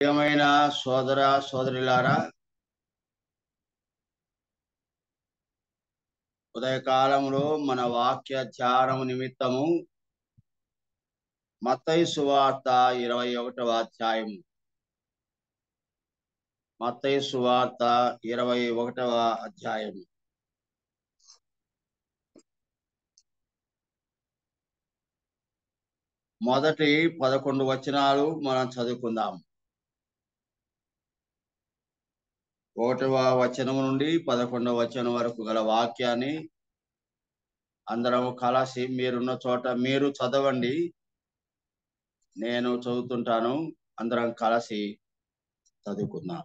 ప్రియమైన సోదర సోదరులారా, ఉదయకాలంలో మన వాక్య ధ్యానం నిమిత్తము మత్తయి సువార్త 21వ అధ్యాయము. మత్తయి సువార్త 21వ అధ్యాయము. మొదటి 11 వచనాలు మనం చదువుకుందాం. 1వ వచనం నుండి 11వ వచనం వరకు గల వాక్యాన్ని అందరం కలిసి మీరున్న చోట మీరు చదవండి, నేను చదువుతుంటాను. అందరం కలిసి చదువుకుందాం.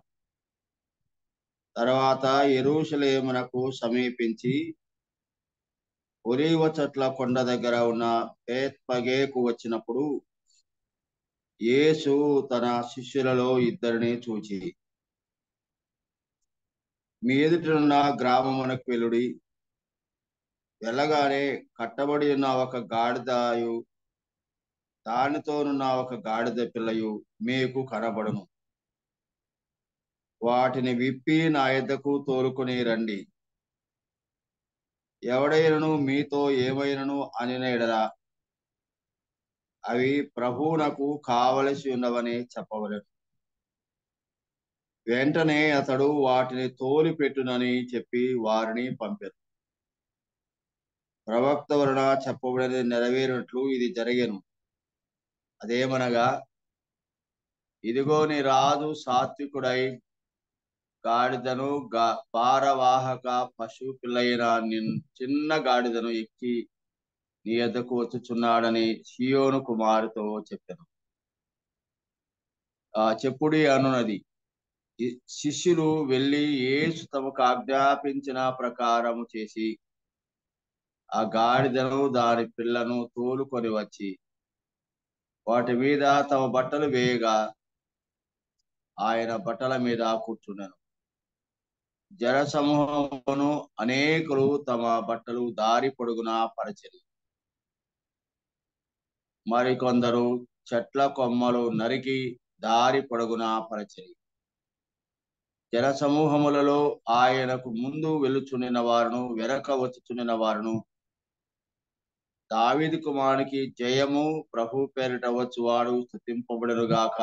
తర్వాత యెరూషలేమునకు సమీపించి ఒలీవ చెట్ల కొండ దగ్గర ఉన్న బేత్పగేకు వచ్చినప్పుడు యేసు తన శిష్యులలో ఇద్దరిని చూచి, మీ ఎదుటనున్న గ్రామమునకు వెలుడి, వెళ్ళగానే కట్టబడి ఉన్న ఒక గాడిదయు దానితోనున్న ఒక గాడిద పిల్లయు మీకు కనబడును. వాటిని విప్పి నా యొద్దకు తోలుకొని రండి. ఎవడైనను మీతో ఏమైనను అనిన ఎడల అవి ప్రభువునకు కావలసి ఉన్నవని చెప్పవలెను. వెంటనే అతడు వాటిని తోలి పెట్టునని చెప్పి వారిని పంపారు. ప్రవక్త వలన చెప్పబడినది నెరవేరినట్లు ఇది జరిగెను. అదేమనగా, ఇదిగో నీ రాజు సాత్వికుడై గాడిదను భారవాహక పశువు పిల్లైన చిన్న గాడిదను ఎక్కి నీ యొద్దకు వచ్చుచున్నాడని సీయోను కుమారుతో చెప్పాను. చెప్పుడి అనున్నది. శిష్యులు వెళ్ళి యేసు తమకు ఆజ్ఞాపించిన ప్రకారము చేసి ఆ గాడిదను దాని పిల్లను తోలుకొని వచ్చి వాటి మీద తమ బట్టలు వేయగా ఆయన బట్టల మీద కూర్చున్నాను. జనసమూహమును అనేకులు తమ బట్టలు దారి పొడుగునా పరిచెరి, మరికొందరు చెట్ల కొమ్మలు నరికి దారి పొడుగునా పరిచెరి. జనసమూహములలో ఆయనకు ముందు వెలుచుండిన వారును వెనక వచ్చుచుండిన వారును, దావీదు కుమారునికి జయము, ప్రభు పేరిట వచ్చువాడు స్తుతింపబడునుగాక,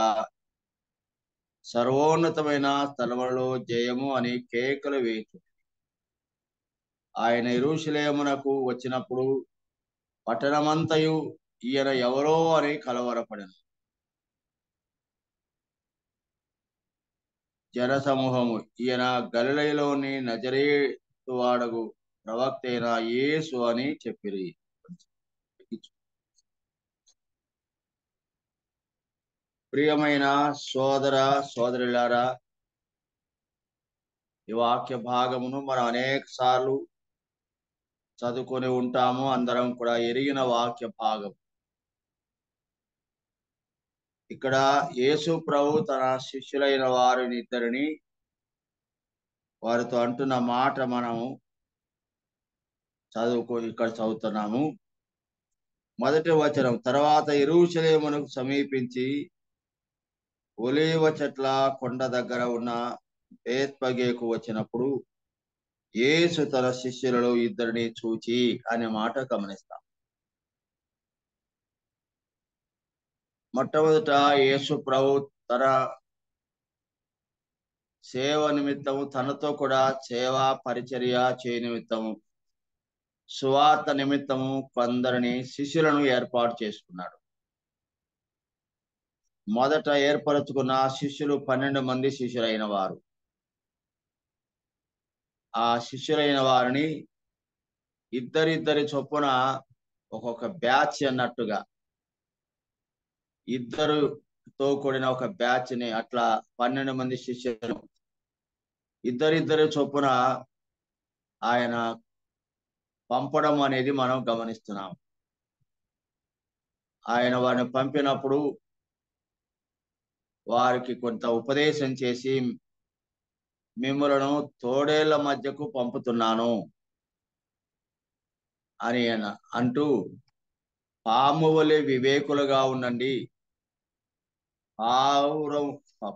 సర్వోన్నతమైన స్థలములలో జయము అని కేకలు వేయుచుండెను. ఆయన యెరూషలేమునకు వచ్చినప్పుడు పట్టణమంతయు ఈయన ఎవరో అని కలవరపడెను. జనసమూహము ఈయన గలిలయలోని నజరేతు వాడగు ప్రవక్త అయిన యేసు అని చెప్పిరి. ప్రియమైన సోదర సోదరులారా, ఈ వాక్య భాగమును మనం అనేక సార్లు చదువుకొని ఉంటాము. అందరం కూడా ఎరిగిన వాక్య భాగం. ఇక్కడ యేసు ప్రభు తన శిష్యులైన వారిని ఇద్దరిని వారితో అంటున్న మాట మనము ఇక్కడ చదువుతున్నాము. మొదటి వచనం, తర్వాత యెరూషలేమునకు సమీపించి ఒలీవ చెట్ల కొండ దగ్గర ఉన్న బేత్పగేకు వచ్చినప్పుడు యేసు తన శిష్యులలో ఇద్దరిని చూచి అనే మాట గమనిస్తాం. మొట్టమొదట యేసు ప్రభు తన సేవ నిమిత్తము, తనతో కూడా సేవా పరిచర్య చేయ నిమిత్తము, సువార్త నిమిత్తము కొందరిని శిష్యులను ఏర్పాటు చేసుకున్నాడు. మొదట ఏర్పరచుకున్న శిష్యులు 12 మంది శిష్యులైన వారు. ఆ శిష్యులైన వారిని ఇద్దరిద్దరి చొప్పున ఒక్కొక్క బ్యాచ్ అన్నట్టుగా ఇద్దరుతో కూడిన ఒక బ్యాచ్ ని, అట్లా 12 మంది శిష్యులను ఇద్దరిద్దరి చొప్పున ఆయన పంపడం అనేది మనం గమనిస్తున్నాం. ఆయన వారిని పంపినప్పుడు వారికి కొంత ఉపదేశం చేసి, మిమ్మలను తోడేళ్ల మధ్యకు పంపుతున్నాను అని అంటూ, పాము వలె వివేకులుగా ఉండండి, పావురం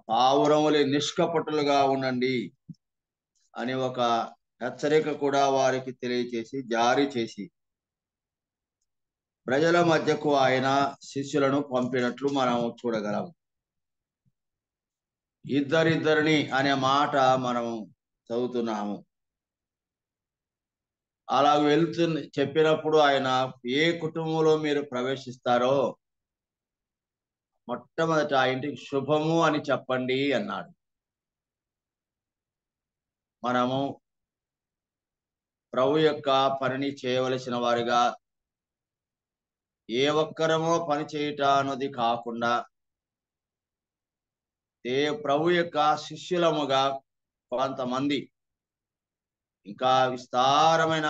పావురములే నిష్కపటులుగా ఉండండి అని ఒక హెచ్చరిక కూడా వారికి తెలియచేసి జారీ చేసి ప్రజల మధ్యకు ఆయన శిష్యులను పంపినట్లు మనం చూడగలం. ఇద్దరిద్దరిని అనే మాట మనం చదువుతున్నాము. అలా చెప్పినప్పుడు ఆయన ఏ కుటుంబంలో మీరు ప్రవేశిస్తారో మొట్టమొదట ఆ ఇంటికి శుభము అని చెప్పండి అన్నాడు. మనము ప్రభు యొక్క పనిని చేయవలసిన వారిగా ఏ ఒక్కరమో పని చేయట అన్నది కాకుండా ప్రభు యొక్క శిష్యులముగా కొంతమంది, ఇంకా విస్తారమైన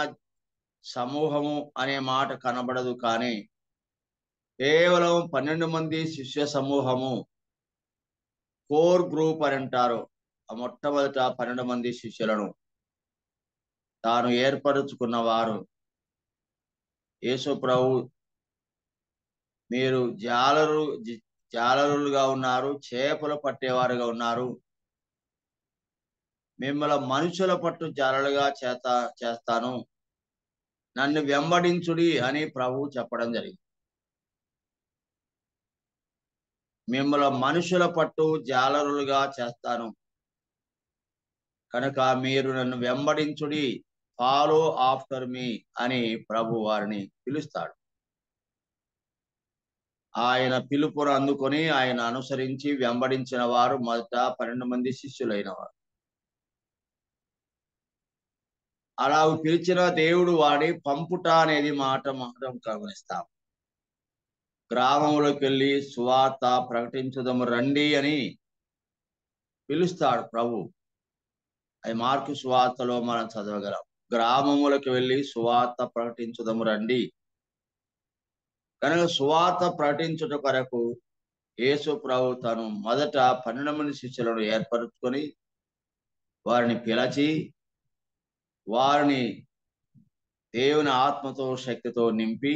సమూహము అనే మాట కనబడదు, కానీ కేవలం 12 మంది శిష్య సమూహము, కోర్ గ్రూప్ అని అంటారు. ఆ మొట్టమొదట 12 మంది శిష్యులను తాను ఏర్పరుచుకున్న వారు. యేసు ప్రభు మీరు జాలరులుగా ఉన్నారు, చేపలు పట్టేవారుగా ఉన్నారు, మిమ్మల్ని మనుషుల పట్టు జాలలుగా చేస్తాను, నన్ను వెంబడించుడి అని ప్రభు చెప్పడం జరిగింది. మిమ్మల్ని మనుషుల పట్టు జాలరులుగా చేస్తాను కనుక మీరు నన్ను వెంబడించుడి, ఫాలో ఆఫ్టర్ మీ అని ప్రభు వారిని పిలుస్తాడు. ఆయన పిలుపును అందుకొని ఆయన అనుసరించి వెంబడించిన వారు మొదట 12 మంది శిష్యులైన వారు. అలా పిలిచిన దేవుడు వాడి పంపుట అనేది మాట మాత్రం గమనిస్తాం. గ్రామంలోకి వెళ్ళి సువార్త ప్రకటించుదము రండి అని పిలుస్తాడు ప్రభు. అది మార్కు సువార్తలో మనం చదవగలం. గ్రామములకు వెళ్ళి సువార్త ప్రకటించుదము రండి. కనుక సువార్త ప్రకటించుట కొరకు యేసు ప్రభు తను మొదట 12 మంది శిష్యులను ఏర్పరచుకొని వారిని పిలిచి వారిని దేవుని ఆత్మతో శక్తితో నింపి,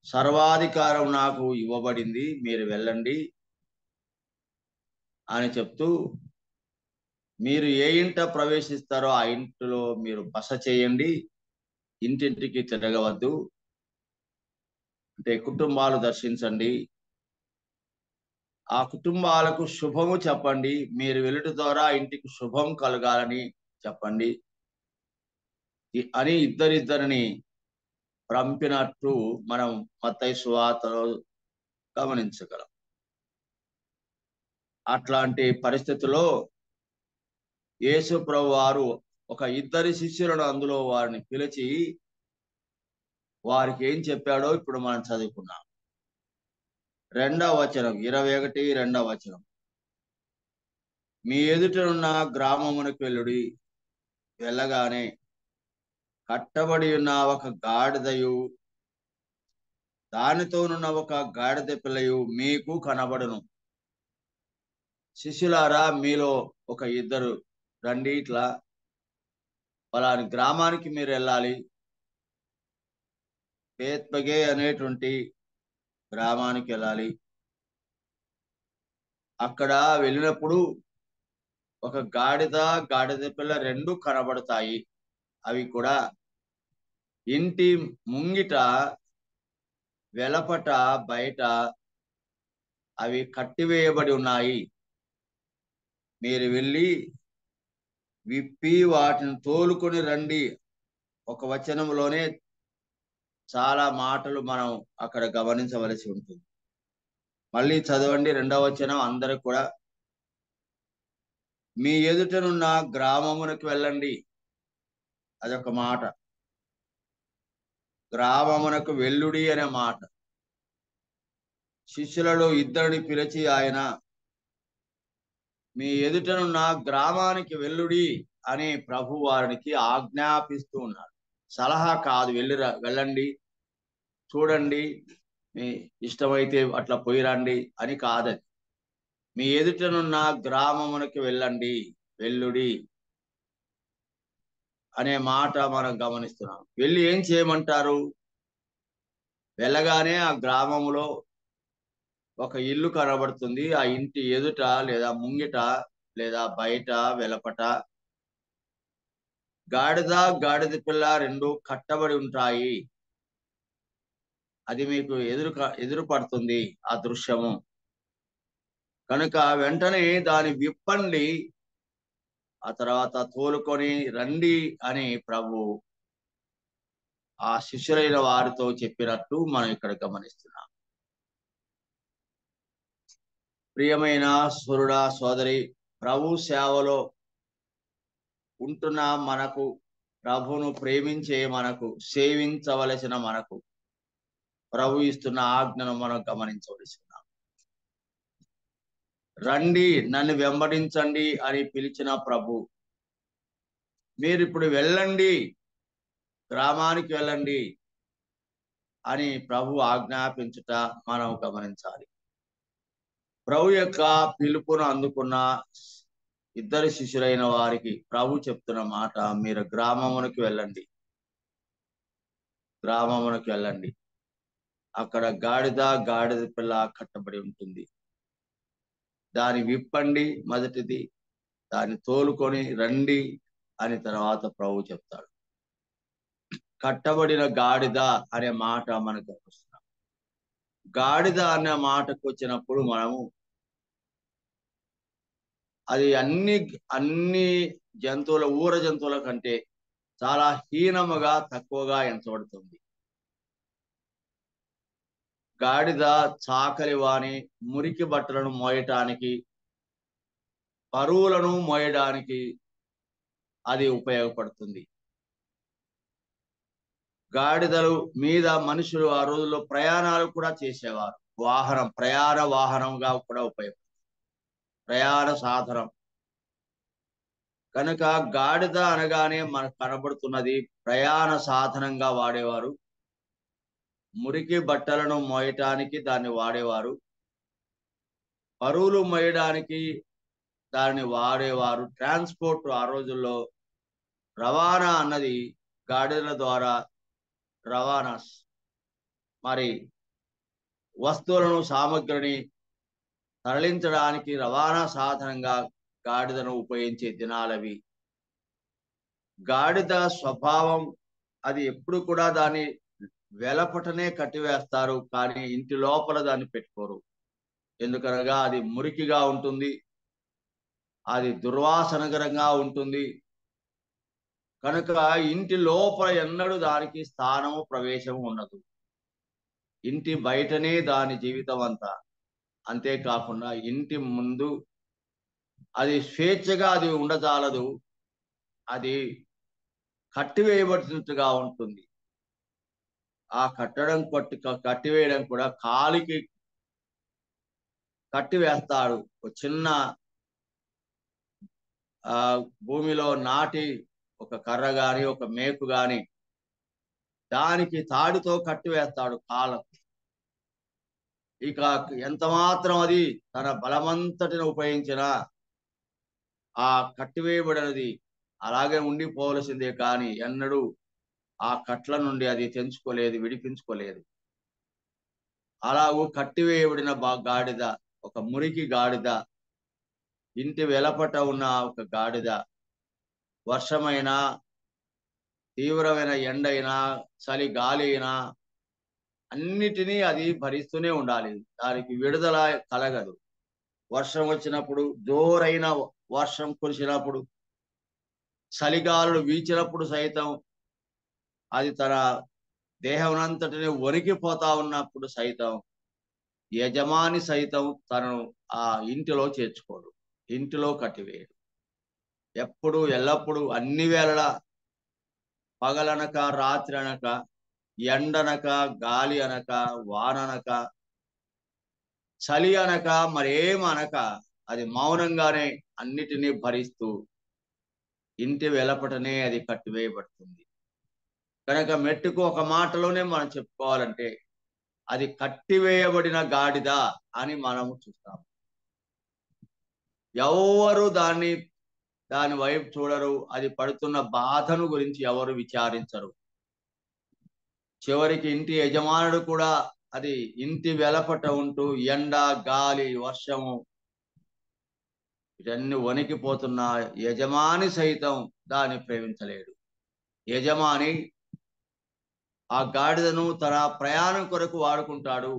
సర్వాధికారం నాకు ఇవ్వబడింది, మీరు వెళ్ళండి అని చెప్తూ, మీరు ఏ ఇంట ప్రవేశిస్తారో ఆ ఇంటిలో మీరు బస చేయండి, ఇంటింటికి తిరగవద్దు, అంటే కుటుంబాలు దర్శించండి, ఆ కుటుంబాలకు శుభము చెప్పండి, మీరు వెళ్ళుట ద్వారా ఇంటికి శుభం కలగాలని చెప్పండి అని ఇద్దరిద్దరిని పంపినట్టు మనం మత్తయి సువార్తలో గమనించగలం. అట్లాంటి పరిస్థితుల్లో యేసు ప్రభు వారు ఒక ఇద్దరి శిష్యులను అందులో వారిని పిలిచి వారికి ఏం చెప్పాడో ఇప్పుడు మనం చదువుకున్నాం. 2వ వచనం, 21, 2వ వచనం. మీ ఎదుటనున్న గ్రామమునకు వెళ్ళుడి, వెళ్ళగానే కట్టబడి ఉన్న ఒక గాడిదయు దానితోనున్న ఒక గాడిద పిల్లయు మీకు కనబడును. శిష్యులారా, మీలో ఒక ఇద్దరు రండి, ఇట్లా పలాని గ్రామానికి మీరు వెళ్ళాలి, బేత్పగే అనేటువంటి గ్రామానికి వెళ్ళాలి. అక్కడ వెళ్ళినప్పుడు ఒక గాడిద పిల్ల 2 కనబడతాయి. అవి కూడా ఇంటి ముంగిట వెలపట బయట అవి కట్టివేయబడి ఉన్నాయి. మీరు వెళ్ళి విప్పి వాటిని తోలుకొని రండి. ఒక వచనంలోనే చాలా మాటలు మనం అక్కడ గమనించవలసి ఉంటుంది. మళ్ళీ చదవండి 2వ వచనం అందరూ కూడా. మీ ఎదుటనున్న గ్రామమునకు వెళ్ళండి. అదొక మాట. గ్రామమునకు వెళ్ళుడి అనే మాట. శిష్యులలో ఇద్దరిని పిలిచి ఆయన మీ ఎదుటనున్న గ్రామానికి వెళ్ళుడి అని ప్రభు వారికి ఆజ్ఞాపిస్తూ ఉన్నాడు. సలహా కాదు, వెళ్ళండి, చూడండి, మీ ఇష్టమైతే అట్లా పోయిరండి అని కాదని. మీ ఎదుటనున్న గ్రామమునకు వెళ్ళండి, వెళ్ళుడి అనే మాట మనం గమనిస్తున్నాం. వెళ్ళి ఏం చేయమంటారు? వెళ్ళగానే ఆ గ్రామంలో ఒక ఇల్లు కనబడుతుంది. ఆ ఇంటి ఎదుట లేదా ముంగిట లేదా బయట వెలపట గాడిద గాడిద పిల్ల రెండు కట్టబడి ఉంటాయి. అది మీకు ఎదురు పడుతుంది ఆ దృశ్యము. కనుక వెంటనే దాని విప్పండి, ఆ తర్వాత తోలుకొని రండి అని ప్రభు ఆ శిష్యులైన వారితో చెప్పినట్టు మనం ఇక్కడ గమనిస్తున్నాం. ప్రియమైన సోదరుడా సోదరి, ప్రభు సేవలో ఉంటున్న మనకు, ప్రభును ప్రేమించే మనకు, సేవించవలసిన మనకు ప్రభు ఇస్తున్న ఆజ్ఞను మనం గమనించవలసిన్నాం. రండి, నన్ను వెంబడించండి అని పిలిచిన ప్రభు, మీరు ఇప్పుడు వెళ్ళండి, గ్రామానికి వెళ్ళండి అని ప్రభు ఆజ్ఞాపించుట మనం గమనించాలి. ప్రభు యొక్క పిలుపును అందుకున్న ఇద్దరు శిష్యులైన వారికి ప్రభు చెప్తున్న మాట, మీరు గ్రామమునకు వెళ్ళండి, గ్రామమునకు వెళ్ళండి. అక్కడ గాడిద పిల్ల కట్టబడి ఉంటుంది. దాన్ని విప్పండి మొదటిది, దాన్ని తోలుకొని రండి అని తర్వాత ప్రభు చెప్తాడు. కట్టబడిన గాడిద అనే మాట మనకు వస్తున్నాం. గాడిద అనే మాటకు వచ్చినప్పుడు మనము అది అన్ని ఊర జంతువుల కంటే చాలా హీనముగా, తక్కువగా ఎంచబడుతుంది. గాడిద చాకలి వాని మురికి బట్టలను మోయటానికి, బరువులను మోయడానికి అది ఉపయోగపడుతుంది. గాడిదలు మీద మనుషులు ఆ రోజుల్లో ప్రయాణాలు కూడా చేసేవారు. ప్రయాణ వాహనంగా కూడా ఉపయోగపడుతుంది, ప్రయాణ సాధనం. కనుక గాడిద అనగానే మనకు కనబడుతున్నది ప్రయాణ సాధనంగా వాడేవారు. మురికి బట్టలను మోయటానికి దాన్ని వాడేవారు, బరువులు మోయడానికి దాన్ని వాడేవారు. ట్రాన్స్పోర్ట్ ఆ రోజుల్లో రవాణా అన్నది గాడిదల ద్వారా రవాణా, మరి వస్తువులను, సామగ్రిని తరలించడానికి రవాణా సాధనంగా గాడిదను ఉపయోగించే దినాలవి. గాడిద స్వభావం అది ఎప్పుడు కూడా దాన్ని వెలపటనే కట్టివేస్తారు, కానీ ఇంటి లోపల దాన్ని పెట్టుకోరు. ఎందుకనగా అది మురికిగా ఉంటుంది, అది దుర్వాసనకరంగా ఉంటుంది. కనుక ఇంటి లోపల ఎన్నడూ దానికి స్థానము, ప్రవేశము ఉండదు. ఇంటి బయటనే దాని జీవితం అంతా. అంతేకాకుండా ఇంటి ముందు అది స్వేచ్ఛగా అది ఉండజాలదు, అది కట్టివేయబడినట్టుగా ఉంటుంది. ఆ కట్టివేయడం కూడా కాలికి కట్టివేస్తాడు. ఒక చిన్న భూమిలో నాటి ఒక కర్ర గాని, ఒక మేకు గాని దానికి తాడుతో కట్టివేస్తాడు కాళ్ళకు. ఇక ఎంత మాత్రం అది తన బలమంతటిని ఉపయోగించిన ఆ కట్టివేయబడినది అలాగే ఉండిపోవలసిందే, కానీ ఎన్నడూ ఆ కట్ల నుండి అది తెంచుకోలేదు, విడిపించుకోలేదు. అలాగూ కట్టివేయబడిన గాడిద, ఒక మురికి గాడిద, ఇంటి వెలపట ఉన్న ఒక గాడిద, వర్షమైనా, తీవ్రమైన ఎండైనా, చలి గాలి అయినా అన్నిటినీ అది భరిస్తూనే ఉండాలి. దానికి విడుదల కలగదు. వర్షం వచ్చినప్పుడు, జోరైన వర్షం కురిసినప్పుడు, చలిగాలులు వీచినప్పుడు సైతం, అది తన దేహమునంతటిని వణికిపోతా ఉన్నప్పుడు సైతం, యజమాని సైతం తనను ఆ ఇంటిలో చేర్చుకోడు, ఇంటిలో కట్టివేయడు. ఎప్పుడు ఎల్లప్పుడూ అన్ని వేళలా, పగలనక రాత్రి అనక, ఎండనక గాలి అనక, వాననక, చలి అనక, మరేమనక అది మౌనంగానే అన్నిటినీ భరిస్తూ ఇంటి వెలపటనే అది కట్టివేయబడుతుంది. కనుక మెట్టుకు ఒక మాటలోనే మనం చెప్పుకోవాలంటే అది కట్టివేయబడిన గాడిద అని మనము చూస్తాము. ఎవరు దాని వైపు చూడరు. అది పడుతున్న బాధను గురించి ఎవరు విచారించరు. చివరికి ఇంటి యజమానుడు కూడా అది ఇంటి వెలపట ఉంటూ ఎండ, గాలి, వర్షము ఇవన్నీ వణికిపోతున్న యజమాని సైతం దాన్ని ప్రేమించలేడు. యజమాని ఆ గాడిదను తన ప్రయాణం కొరకు వాడుకుంటాడు,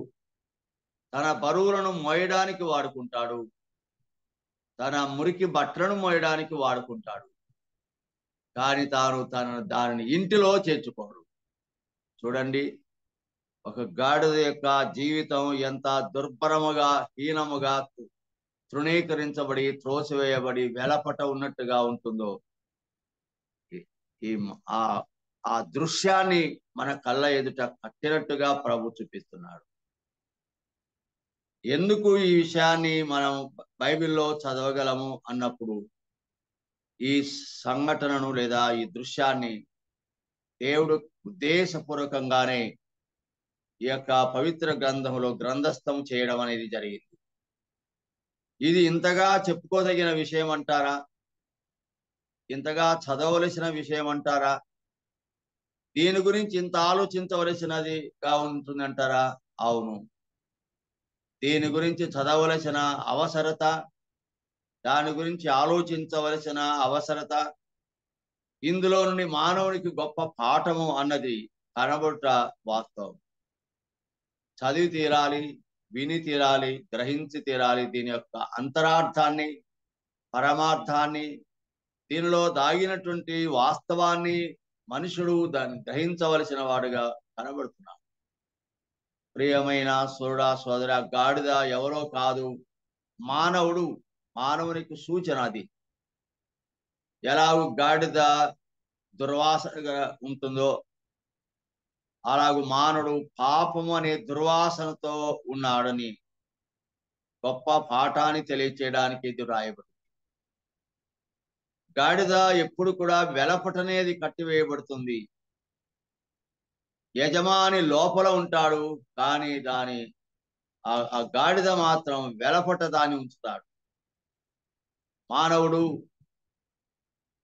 తన బరువులను మోయడానికి వాడుకుంటాడు, తన మురికి బట్టలను మోయడానికి వాడుకుంటాడు. కానీ దానిని ఇంటిలో చేర్చుకోడు. చూడండి, ఒక గాడిద యొక్క జీవితం ఎంత దుర్భరముగా, హీనముగా, తృణీకరించబడి, త్రోసివేయబడి, వెలపట ఉన్నట్టుగా ఉంటుందో ఈ ఆ ఆ దృశ్యాన్ని మన కళ్ళ ఎదుట కట్టినట్టుగా ప్రభు చూపిస్తున్నాడు. ఎందుకు ఈ విషయాన్ని మనం బైబిల్లో చదవగలము అన్నప్పుడు, ఈ సంఘటనను లేదా ఈ దృశ్యాన్ని దేవుడు ఉద్దేశపూర్వకంగానే ఈ యొక్క పవిత్ర గ్రంథంలో గ్రంథస్థం చేయడం అనేది జరిగింది. ఇది ఇంతగా చెప్పుకోదగిన విషయం అంటారా? ఇంతగా చదవలసిన విషయం అంటారా? దీని గురించి ఇంత ఆలోచించవలసినదిగా ఉంటుందంటారా? అవును. దీని గురించి చదవలసిన అవసరత, దాని గురించి ఆలోచించవలసిన అవసరత, ఇందులో నుండి మానవునికి గొప్ప పాఠము అన్నది కనబడుట వాస్తవం. చదివి తీరాలి, విని తీరాలి, గ్రహించి తీరాలి దీని యొక్క అంతరార్థాన్ని, పరమార్థాన్ని, దీనిలో దాగినటువంటి వాస్తవాన్ని మనుషుడు దాన్ని గ్రహించవలసిన వాడుగా కనబడుతున్నాడు. ప్రియమైన సోదర, గాడిద ఎవరో కాదు, మానవుడు. మానవునికి సూచన అది. ఎలాగూ గాడిద దుర్వాసనగా ఉంటుందో అలాగూ మానవుడు పాపము అనే దుర్వాసనతో ఉన్నాడని గొప్ప పాఠాన్ని తెలియచేయడానికి ఇది రాయబడింది. గాడిద ఎప్పుడు కూడా వెలపటనేది కట్టివేయబడుతుంది. యజమాని లోపల ఉంటాడు, కానీ ఆ గాడిద మాత్రం వెలపట దాన్ని ఉంచుతాడు. మానవుడు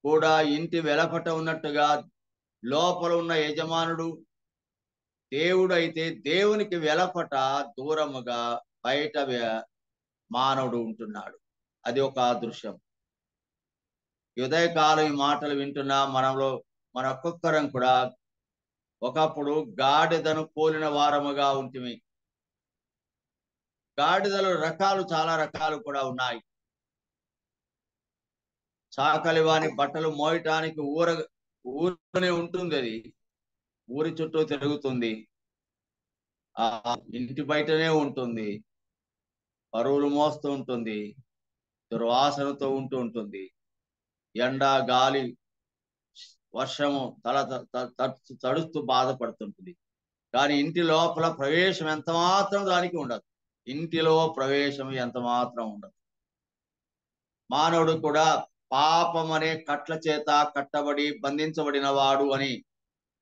కూడా ఇంటి వెలపట ఉన్నట్టుగా లోపల ఉన్న యజమానుడు దేవుడు అయితే దేవునికి వెలపట దూరముగా బయట మానవుడు ఉంటున్నాడు. అది ఒక దృశ్యం. ఉదయకాలం ఈ మాటలు వింటున్న మన ఒక్కొక్కరం కూడా ఒకప్పుడు గాడిదను పోలిన వారముగా ఉంటిమి. గాడిదలు చాలా రకాలు కూడా ఉన్నాయి. చాకలి వాని బట్టలు మోయటానికి ఊరునే ఉంటుంది. అది ఊరి చుట్టూ తిరుగుతుంది, ఆ ఇంటి బయటనే ఉంటుంది, బరువులు మోస్తూ ఉంటుంది, దుర్వాసనతో ఉంటుంది. ఎండ, గాలి, వర్షము తడుస్తూ బాధపడుతుంటుంది. కానీ ఇంటి లోపల ప్రవేశం ఎంత మాత్రం దానికి ఉండదు. ఇంటిలో ప్రవేశం ఎంత మాత్రం ఉండదు. మానవుడు కూడా పాపం అనే కట్ల చేత కట్టబడి బంధించబడిన వాడు అని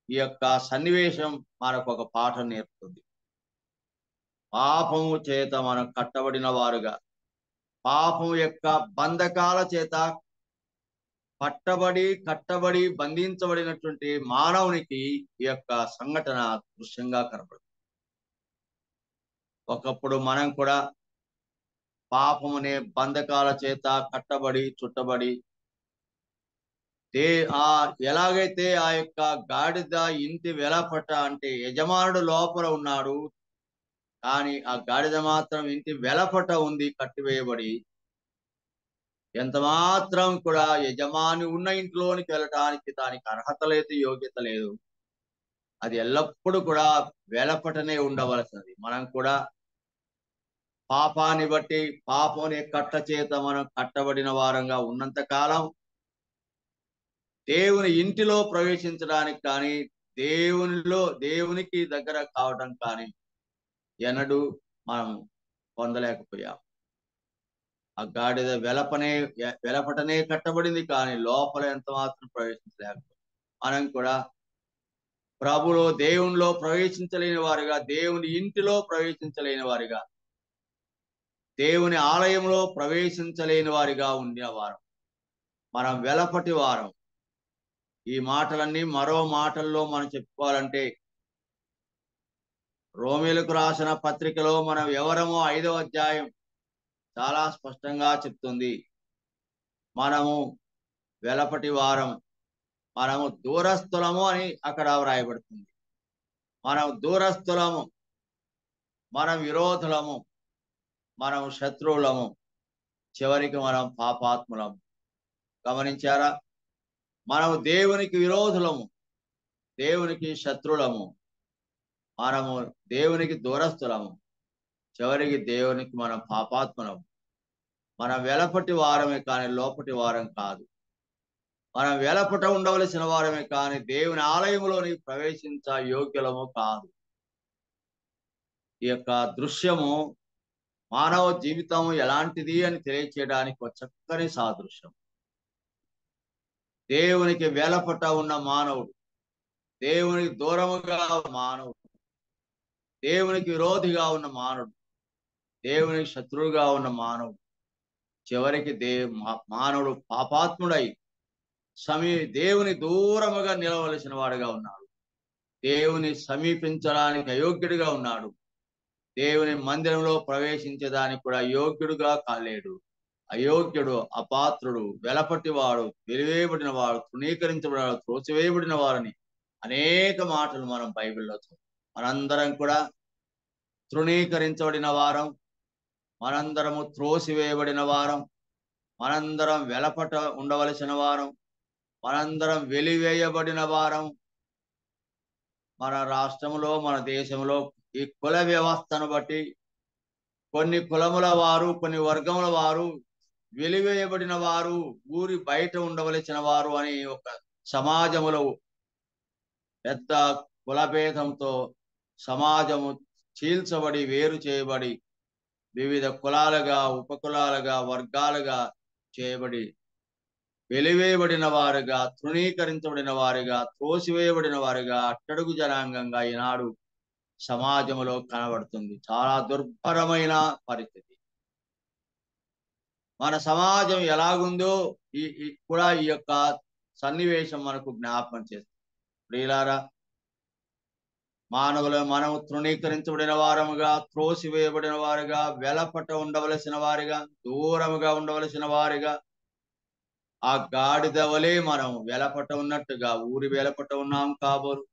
ఈ యొక్క సన్నివేశం మనకు ఒక పాఠం నేర్పుతుంది. పాపము చేత మనం కట్టబడిన వారుగా, పాపం యొక్క బంధకాల చేత కట్టబడి బంధించబడినటువంటి మానవునికి ఈ యొక్క సంఘటన దృశ్యంగా కనబడుతుంది. ఒకప్పుడు మనం కూడా పాపమునే బంధకాల చేత కట్టబడి చుట్టబడి ఎలాగైతే ఆ యొక్క గాడిద ఇంటి వెలపట అంటే యజమానుడు లోపల ఉన్నాడు, కానీ ఆ గాడిద మాత్రం ఇంటి వెలపట ఉంది కట్టివేయబడి. ఎంత మాత్రం కూడా యజమాని ఉన్న ఇంట్లోనికి వెళ్ళటానికి దానికి అర్హత లేదు, యోగ్యత లేదు. అది ఎల్లప్పుడూ కూడా వెలపటనే ఉండవలసినది. మనం కూడా పాపాన్ని బట్టి, పాపం కట్ల చేత మనం కట్టబడిన వారంగా ఉన్నంత కాలం దేవుని ఇంటిలో ప్రవేశించడానికి కానీ, దేవునికి దగ్గర కావడం కానీ ఎన్నడూ మనం పొందలేకపోయాం. ఆ గాడిద వెలపటనే కట్టబడింది, కానీ లోపల ఎంత మాత్రం ప్రవేశించలేకపోయాం. మనం కూడా ప్రభులో, దేవునిలో ప్రవేశించలేని వారుగా, దేవుని ఇంటిలో ప్రవేశించలేని వారిగా, దేవుని ఆలయంలో ప్రవేశించలేని వారిగా ఉండిన వారం. మనం వెలపటి వారం. ఈ మాటలన్నీ మరో మాటల్లో మనం చెప్పుకోవాలంటే రోమీలకు రాసిన పత్రికలో మనం ఎవరమో 5వ అధ్యాయం చాలా స్పష్టంగా చెప్తుంది. మనము వెలపటి వారం, మనము దూరస్థులము అని అక్కడ వ్రాయబడుతుంది. మనం దూరస్థులము, మనం విరోధులము, మనం శత్రువులము, చివరికి మనం పాపాత్ములము. గమనించారా? మనము దేవునికి విరోధులము, దేవునికి శత్రులము, మనము దేవునికి దూరస్థులము, చివరికి దేవునికి మనం పాపాత్ములము. మనం వెలపటి వారమే కానీ లోపటి వారం కాదు. మనం వెలపట ఉండవలసిన వారమే కానీ దేవుని ఆలయంలోని ప్రవేశించ యోగ్యులము కాదు. ఈ యొక్క దృశ్యము మానవ జీవితం ఎలాంటిది అని తెలియచేయడానికి ఒక చక్కని సాదృశ్యం. దేవునికి వెలపట ఉన్న మానవుడు, దేవునికి దూరముగా మానవుడు, దేవునికి విరోధిగా ఉన్న మానవుడు, దేవునికి శత్రువుగా ఉన్న మానవుడు, చివరికి మానవుడు పాపాత్ముడై దేవుని దూరముగా నిలవలసిన వాడుగా ఉన్నాడు. దేవుని సమీపించడానికి అయోగ్యుడిగా ఉన్నాడు. దేవుని మందిరంలో ప్రవేశించడానికి కూడా యోగ్యుడుగా కాలేడు. అయోగ్యుడు, అపాత్రుడు, వెలపటివాడు, వెలివేయబడిన వాడు, తృణీకరించబడిన వాడు, త్రోసివేయబడిన వారని అనేక మాటలు మనం బైబిల్లో చూస్తాం. మనందరం కూడా తృణీకరించబడిన వారం, మనందరము త్రోసివేయబడిన వారం, మనందరం వెలపట ఉండవలసిన వారం, మనందరం వెలివేయబడిన వారం. మన రాష్ట్రంలో, మన దేశంలో ఈ కుల వ్యవస్థను బట్టి కొన్ని కులముల వారు, కొన్ని వర్గముల వారు, వెలివేయబడిన వారు, ఊరి బయట ఉండవలసిన వారు అని ఒక సమాజములో పెద్ద కులభేదంతో సమాజము చీల్చబడి, వేరు చేయబడి, వివిధ కులాలుగా, ఉపకులాలుగా, వర్గాలుగా చేయబడి, వెలివేయబడిన వారుగా, తృణీకరించబడిన వారుగా, త్రోసివేయబడిన వారుగా, అట్టడుగు జనాంగంగా ఈనాడు సమాజంలో కనబడుతుంది. చాలా దుర్భరమైన పరిస్థితి. మన సమాజం ఎలాగుందో కూడా ఈ యొక్క సన్నివేశం మనకు జ్ఞాపకం చేస్తుంది. ప్రియులారా, మనము తృణీకరించబడిన వారముగా, త్రోసివేయబడిన వారుగా, వెలపట ఉండవలసిన వారిగా, దూరముగా ఉండవలసిన వారిగా, ఆ గాడిద వలె మనం వెలపట ఉన్నట్టుగా ఊరి వెలపట ఉన్నాం కాబోలు.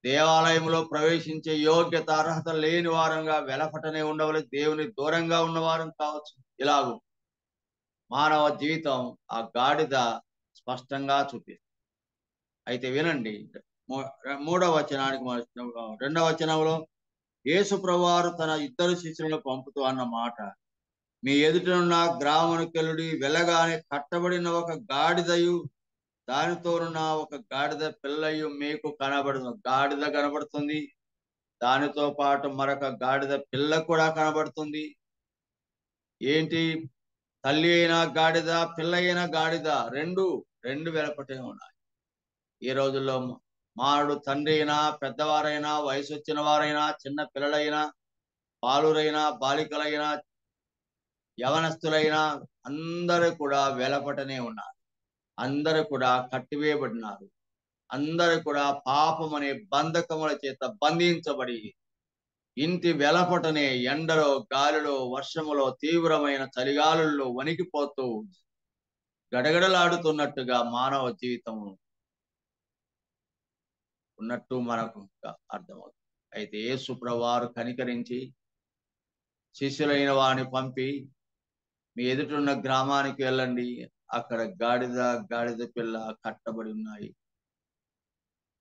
దేవాలయంలో ప్రవేశించే యోగ్యత, అర్హత లేని వారంగా వెలపటనే ఉండవలసి, దేవుని దూరంగా ఉన్నవారం కావచ్చు. ఇలాగూ మానవ జీవితం ఆ గాడిద స్పష్టంగా చూపిస్తుంది. అయితే వినండి, 3వ వచనానికి 2వ వచనంలో యేసు ప్రభువారు తన 2 శిష్యులను పంపుతూ అన్న మాట, మీ ఎదుటనున్న గ్రామమునకెళ్ళుడి, వెళ్ళగానే కట్టబడిన ఒక గాడిదయు దానితోనున్న ఒక గాడిద పిల్లయు మీకు గాడిద కనబడుతుంది, దానితో పాటు మరొక గాడిద పిల్ల కూడా కనబడుతుంది. ఏంటి? తల్లి అయిన గాడిద, పిల్ల అయిన గాడిద రెండు వెలపటే ఉన్నాయి. ఈ రోజుల్లో మానవుడు తండ్రి అయినా, పెద్దవారైనా, వయసు వచ్చిన వారైనా, చిన్న పిల్లలైనా, బాలురైనా, బాలికలైనా, యవనస్తులైనా అందరూ కూడా వెలపటనే ఉన్నారు. అందరూ కూడా కట్టివేయబడినారు. అందరూ కూడా పాపం అనే బంధకముల చేత బంధించబడి ఇంటి వెలపటనే ఎండలో, గాలిలో, వర్షములో, తీవ్రమైన చలిగాలుల్లో వణికిపోతూ గడగడలాడుతున్నట్టుగా మానవ జీవితం ఉన్నట్టు మనకు అర్థమవుతుంది. అయితే యేసు ప్రభువారు కనికరించి శిష్యులైన వారిని పంపి, మీ ఎదుటున్న గ్రామానికి వెళ్ళండి, అక్కడ గాడిద పిల్ల కట్టబడి ఉన్నాయి,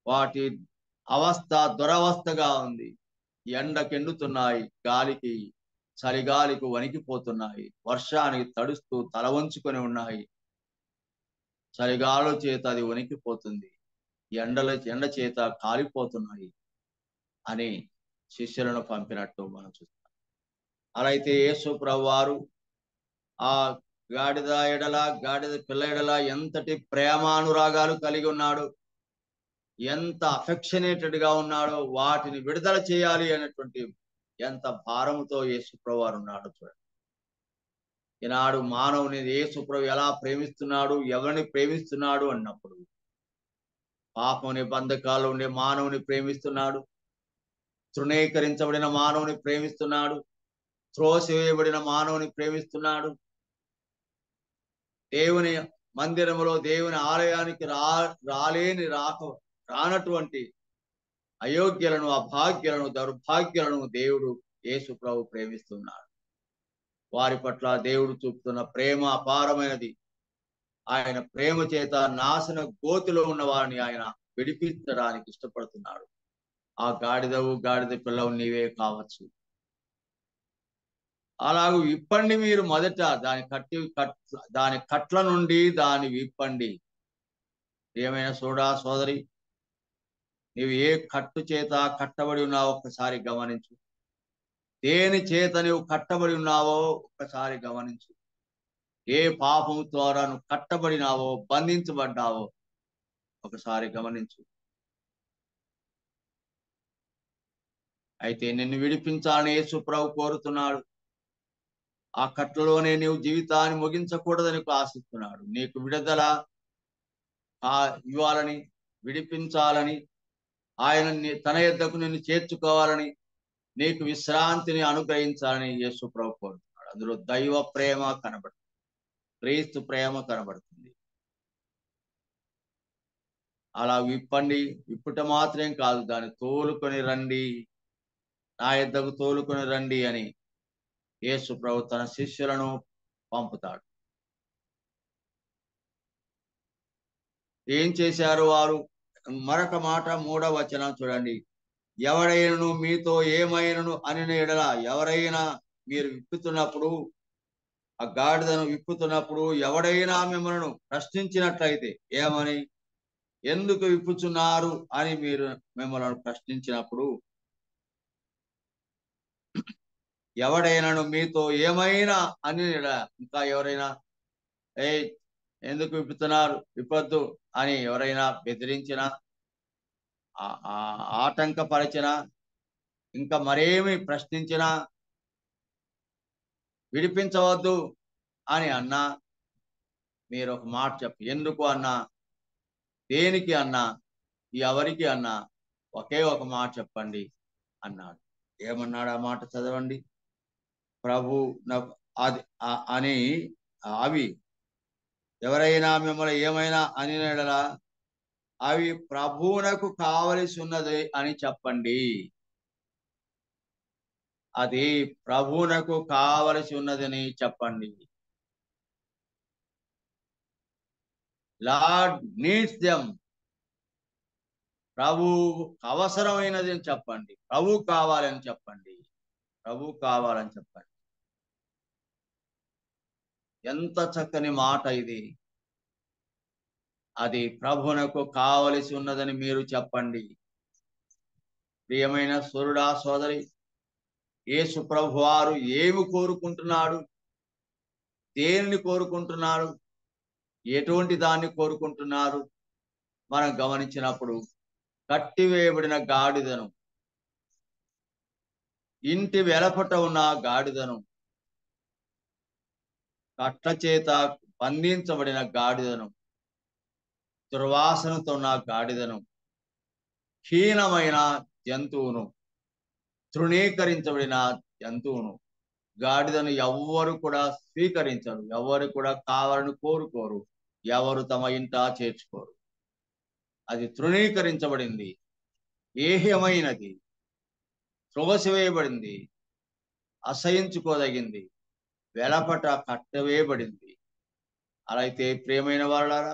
వాటి అవస్థ దురవస్థగా ఉంది, ఎండకెండుతున్నాయి, చలిగాలికి వణికిపోతున్నాయి, వర్షానికి తడుస్తూ తల వంచుకొని ఉన్నాయి, చలిగాలు చేత అది వణికిపోతుంది, ఎండ చేత కాలిపోతున్నాయి అని శిష్యులను పంపినట్టు మనం చూస్తాం. అలా అయితే యేసు ప్రభువారు ఆ గాడిద పిల్ల ఎడల ఎంతటి ప్రేమానురాగాలు కలిగి ఉన్నాడు, ఎంత అఫెక్షనేటెడ్ గా ఉన్నాడో, వాటిని విడుదల చేయాలి అనేటువంటి ఎంత భారముతో యేసు ప్రభువారు ఉన్నాడు. చూడండి, ఈనాడు మానవుని యేసు ప్రభు ఎలా ప్రేమిస్తున్నాడు, ఎవరిని ప్రేమిస్తున్నాడు అన్నప్పుడు పాపం బంధకాలు ఉండే మానవుని ప్రేమిస్తున్నాడు. తృణీకరించబడిన మానవుని ప్రేమిస్తున్నాడు. త్రోసివేయబడిన మానవుని ప్రేమిస్తున్నాడు. దేవుని మందిరములో, దేవుని ఆలయానికి రానటువంటి అయోగ్యులను, అభాగ్యులను, దౌర్భాగ్యులను దేవుడు యేసు ప్రభు ప్రేమిస్తున్నాడు. వారి పట్ల దేవుడు చూపుతున్న ప్రేమ అపారమైనది. ఆయన ప్రేమ చేత నాశన గోతిలో ఉన్న వారిని ఆయన విడిపించడానికి ఇష్టపడుతున్నాడు. ఆ గాడిద పిల్లవు నీవే కావచ్చు. అలాగూ విప్పండి మీరు మొదట దాని కట్ల నుండి దాన్ని విప్పండి. ఏమైనా సోదరి, నీవు ఏ కట్టు చేత కట్టబడి ఉన్నావో ఒక్కసారి గమనించు. దేని చేత నువ్వు కట్టబడి ఉన్నావో ఒక్కసారి గమనించు. ఏ పాపం ద్వారా నువ్వు కట్టబడినావో, బంధించబడ్డావో ఒకసారి గమనించు. అయితే నిన్ను విడిపించాలని యేసు ప్రభు కోరుతున్నాడు. ఆ కట్లలోనే నీవు జీవితాన్ని ముగించకూడదని ఆశిస్తున్నాడు. నీకు విడుదల ఇవ్వాలని, విడిపించాలని, ఆయన తన యొద్దకు నిన్ను చేర్చుకోవాలని, నీకు విశ్రాంతిని అనుగ్రహించాలని యేసు ప్రభు కోరుతున్నాడు. అందులో దైవ ప్రేమ కనబడుతుంది, క్రీస్తు ప్రేమ కనబడుతుంది. అలా విప్పుట మాత్రం కాదు, దాన్ని తోలుకొని రండి, నా యొద్దకు తోలుకొని రండి అని యేసు ప్రభు తన శిష్యులను పంపుతాడు. ఏం చేశారు వారు? మరొక మాట 3వ వచనం చూడండి. ఎవరైనను మీతో ఏమైనను అని ఎడల, ఎవరైనా మీరు విప్పుతున్నప్పుడు, ఆ గాడిదను విప్పుతున్నప్పుడు ఎవడైనా మిమ్మల్ని ప్రశ్నించినట్లయితే, ఏమని, ఎందుకు విప్పుచున్నారు అని మీరు మిమ్మల్ని ప్రశ్నించినప్పుడు, ఎవడైనాను మీతో ఏమైనా అని, ఇంకా ఎవరైనా ఎందుకు విప్పుతున్నారు, విప్పొద్దు అని ఎవరైనా బెదిరించినా, ఆటంకపరిచినా, ఇంకా మరేమి ప్రశ్నించినా, విడిపించవద్దు అని అన్నా, మీరు ఒక మాట చెప్పు. ఎందుకు అన్నా, దేనికి అన్నా, ఎవరికి అన్నా ఒకే ఒక మాట చెప్పండి అన్నాడు. ఏమన్నాడు? ఆ మాట చదవండి. ప్రభు అది అని, అవి ఎవరైనా మిమ్మల్ని ఏమైనా అని ఎడలా, అవి ప్రభువునకు కావలసి ఉన్నది అని చెప్పండి. అది ప్రభువునకు కావలసి ఉన్నదని చెప్పండి. Lord needs them. ప్రభు అవసరమైనది అని చెప్పండి. ప్రభు కావాలని చెప్పండి. ప్రభు కావాలని చెప్పండి. ఎంత చక్కని మాట ఇది. అది ప్రభువునకు కావలసి ఉన్నదని మీరు చెప్పండి. ప్రియమైన సోదరుడా, సోదరి, యేసు ప్రభు వారు ఏమి కోరుకుంటున్నాడు, దేనిని కోరుకుంటున్నాడు, ఎటువంటి దాన్ని కోరుకుంటున్నారు మనం గమనించినప్పుడు, కట్టివేయబడిన గాడిదను, ఇంటి వెలపట ఉన్న గాడిదను, కట్ల చేత బంధించబడిన గాడిదను, దుర్వాసనతో ఉన్న గాడిదను, హీనమైన జంతువును, తృణీకరించబడిన జంతువును, గాడిదను ఎవ్వరు కూడా స్వీకరించరు, ఎవరు కూడా కావాలని కోరుకోరు, ఎవరు తమ ఇంట చేర్చుకోరు. అది తృణీకరించబడింది, ఏహ్యమైనది, త్రోసివేయబడింది, అసహించుకోదగింది, వెలపట కట్టవేయబడింది. అలా అయితే ప్రియమైన వారులారా,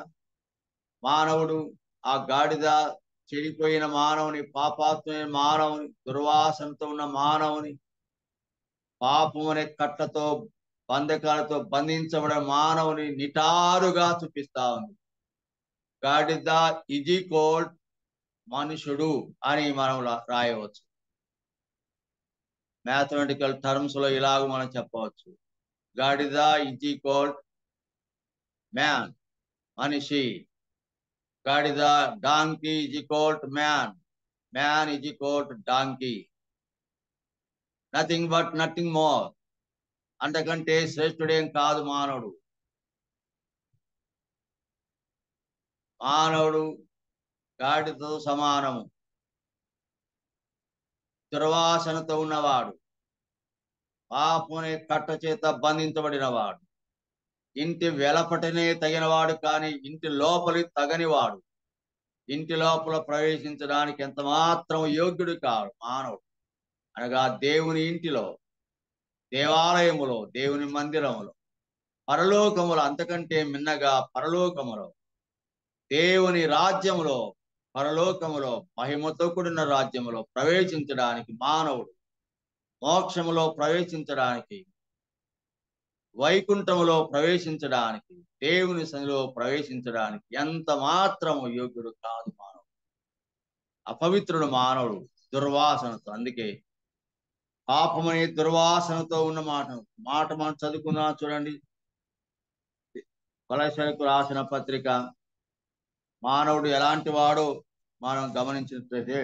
మానవుడు ఆ గాడిద, చెడిపోయిన మానవుని, పాపాత్మైన మానవుని, దుర్వాసనతో ఉన్న మానవుని, పాపం అనే కట్టతో, బంధకాలతో బంధించబడిన మానవుని నిటారుగా చూపిస్తా ఉంది. గాడిద ఈక్వల్ మనుషుడు అని మనం రాయవచ్చు. మ్యాథమెటికల్ టర్మ్స్ లో ఇలాగ మనం చెప్పవచ్చు. గాడిద ఈక్వల్ మ్యాన్, మనిషి. గాడిద, donkey equal man, man equal donkey. Nothing more. అంతకంటే శ్రేష్ఠుడేం కాదు మానవుడు. మానవుడు గాడిదతో సమానము. దుర్వాసనతో ఉన్నవాడు, పాపమునే కట్ట చేత బంధించబడినవాడు, ఇంటి వెలపటనే తగినవాడు కానీ ఇంటి లోపలి తగనివాడు, ఇంటి లోపల ప్రవేశించడానికి ఎంత మాత్రం యోగ్యుడు కాడు మానవుడు. అనగా దేవుని ఇంటిలో, దేవాలయములో, దేవుని మందిరములో, పరలోకములో, అంతకంటే మిన్నగా పరలోకములో, దేవుని రాజ్యములో, పరలోకములో, మహిమతో కూడిన రాజ్యములో ప్రవేశించడానికి మానవుడు, మోక్షములో ప్రవేశించడానికి, వైకుంఠములో ప్రవేశించడానికి, దేవుని సన్నిధిలో ప్రవేశించడానికి ఎంత మాత్రము యోగ్యుడు కాదు మానవుడు. అపవిత్రుడు మానవుడు దుర్వాసనతో. అందుకే పాపమనే దుర్వాసనతో ఉన్న మాట మనం చదువుకుందాం. చూడండి, కొలస్సీలకు రాసిన పత్రిక. మానవుడు ఎలాంటి వాడో మనం గమనించినట్లయితే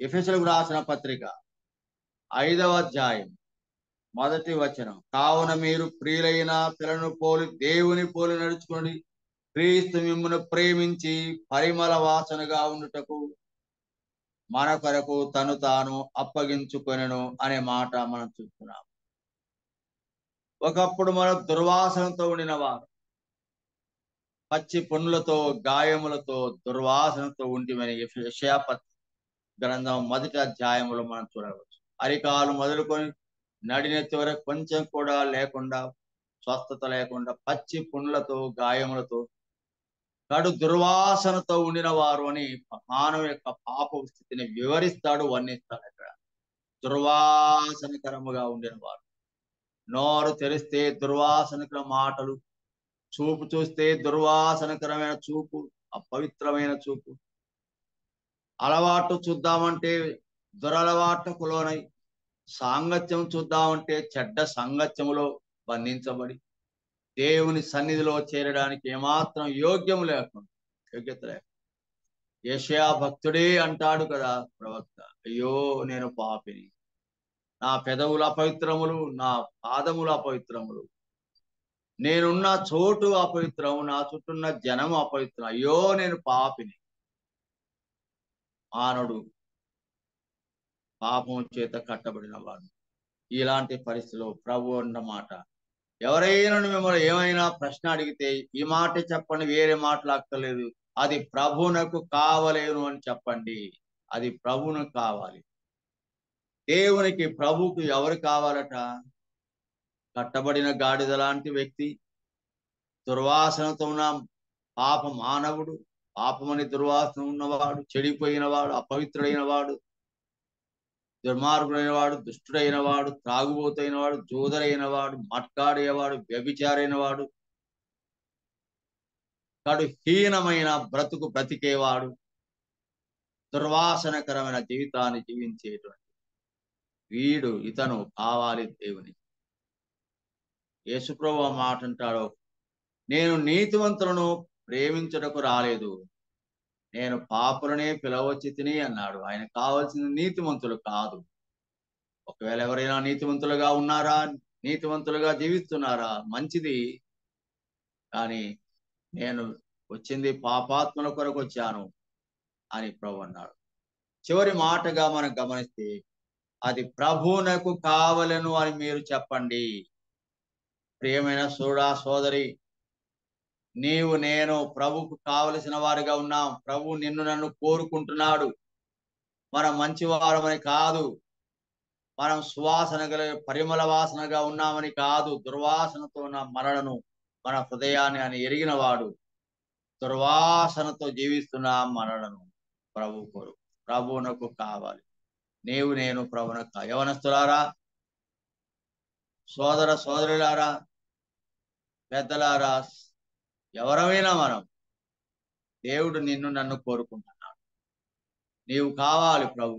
ఎఫెసీయులకు రాసిన పత్రిక 5వ అధ్యాయం 1వ వచనం. కావున మీరు ప్రియులైన పిల్లలను పోలి దేవుని పోలి నడుచుకోండి, క్రీస్తు మిమ్మును ప్రేమించి పరిమళ వాసనగా ఉండుటకు మన కొరకు తను తాను అప్పగించుకొనెను అనే మాట మనం చూస్తున్నాం. ఒకప్పుడు మనం దుర్వాసనతో ఉండిన వారు, పచ్చి పుండ్లతో, గాయములతో, దుర్వాసనతో ఉంటిమని యెషయా గ్రంథం 1వ అధ్యాయంలో మనం చూడవచ్చు. అరికాలు మొదలుకొని నడినెత్తి వరకు కొంచెం కూడా లేకుండా, స్వస్థత లేకుండా, పచ్చి పుండ్లతో, గాయములతో, కడు దుర్వాసనతో ఉండిన వారు అని మానవ యొక్క పాప స్థితిని వివరిస్తాడు, వర్ణిస్తాడు. అక్కడ దుర్వాసనకరముగా ఉండిన వారు, నోరు తెరిస్తే దుర్వాసనకర మాటలు, చూపు చూస్తే దుర్వాసనకరమైన చూపు, అపవిత్రమైన చూపు, అలవాటు చూద్దామంటే దురలవాటుకు లోనై, సాంగత్యం చూద్దామంటే చెడ్డ సాంగత్యములో బంధించబడి, దేవుని సన్నిధిలో చేరడానికి ఏమాత్రం యోగ్యత లేకుండా యెషయా భక్తుడే అంటాడు కదా ప్రవక్త, అయ్యో నేను పాపిని, నా పెదవుల అపవిత్రములు, నా పాదముల అపవిత్రములు, నేనున్న చోటు అపవిత్రము, నా చుట్టూన్న జనము అపవిత్రం, అయ్యో నేను పాపిని. మానవుడు పాపం చేత కట్టబడిన వాడు. ఇలాంటి పరిస్థితిలో ప్రభు అన్నమాట, ఎవరైనా మిమ్మల్ని ఏమైనా ప్రశ్న అడిగితే ఈ మాట చెప్పండి, వేరే మాటలు అక్కర్లేదు, అది ప్రభువునకు కావలేను అని చెప్పండి. అది ప్రభువునకు కావాలి. దేవునికి, ప్రభువుకు ఎవరు కావాలట? కట్టబడిన గాడిద లాంటి వ్యక్తి, దుర్వాసనతో ఉన్న పాప మానవుడు, పాపమని దుర్వాసన ఉన్నవాడు, చెడిపోయిన వాడు, అపవిత్రుడైన వాడు, దుర్మార్గుడైన వాడు, దుష్టుడైన వాడు, త్రాగుబోతైన వాడు, జోదరైన వాడు, మట్కాడేవాడు, వ్యభిచారైన వాడు, కడు హీనమైన బ్రతుకు బ్రతికేవాడు, దుర్వాసనకరమైన జీవితాన్ని జీవించేటువంటి వీడు, ఇతను కావాలి దేవుని. యేసుప్రభు మాట అంటాడు, నేను నీతివంతులను ప్రేమించుటకు రాలేదు, నేను పాపులనే పిలవచ్చి తిని అన్నాడు. ఆయన కావాల్సిన నీతివంతులు కాదు. ఒకవేళ ఎవరైనా నీతివంతులుగా ఉన్నారా, నీతివంతులుగా జీవిస్తున్నారా, మంచిది. కానీ నేను వచ్చింది పాపాత్మల కొరకు వచ్చాను అని ప్రభు అన్నాడు. చివరి మాటగా మనం గమనిస్తే, అది ప్రభువునకు కావలను అని మీరు చెప్పండి. ప్రియమైన సోడా సోదరి, నీవు నేను ప్రభుకు కావలసిన వారిగా ఉన్నాం. ప్రభు నిన్ను నన్ను కోరుకుంటున్నాడు. మనం మంచివారమని కాదు, మనం సువాసన గల పరిమళ వాసనగా ఉన్నామని కాదు, దుర్వాసనతో ఉన్న మనలను, మన హృదయాన్ని అని ఎరిగిన వాడు, దుర్వాసనతో జీవిస్తున్న మనలను ప్రభు కోరు, ప్రభువునకు కావాలి. నీవు నేను ప్రభువునకు. యవనస్తులారా, సోదర సోదరులారా, పెద్దలారా, ఎవరమైనా మనం, దేవుడు నిన్ను నన్ను కోరుకుంటున్నాడు. నీవు కావాలి ప్రభు,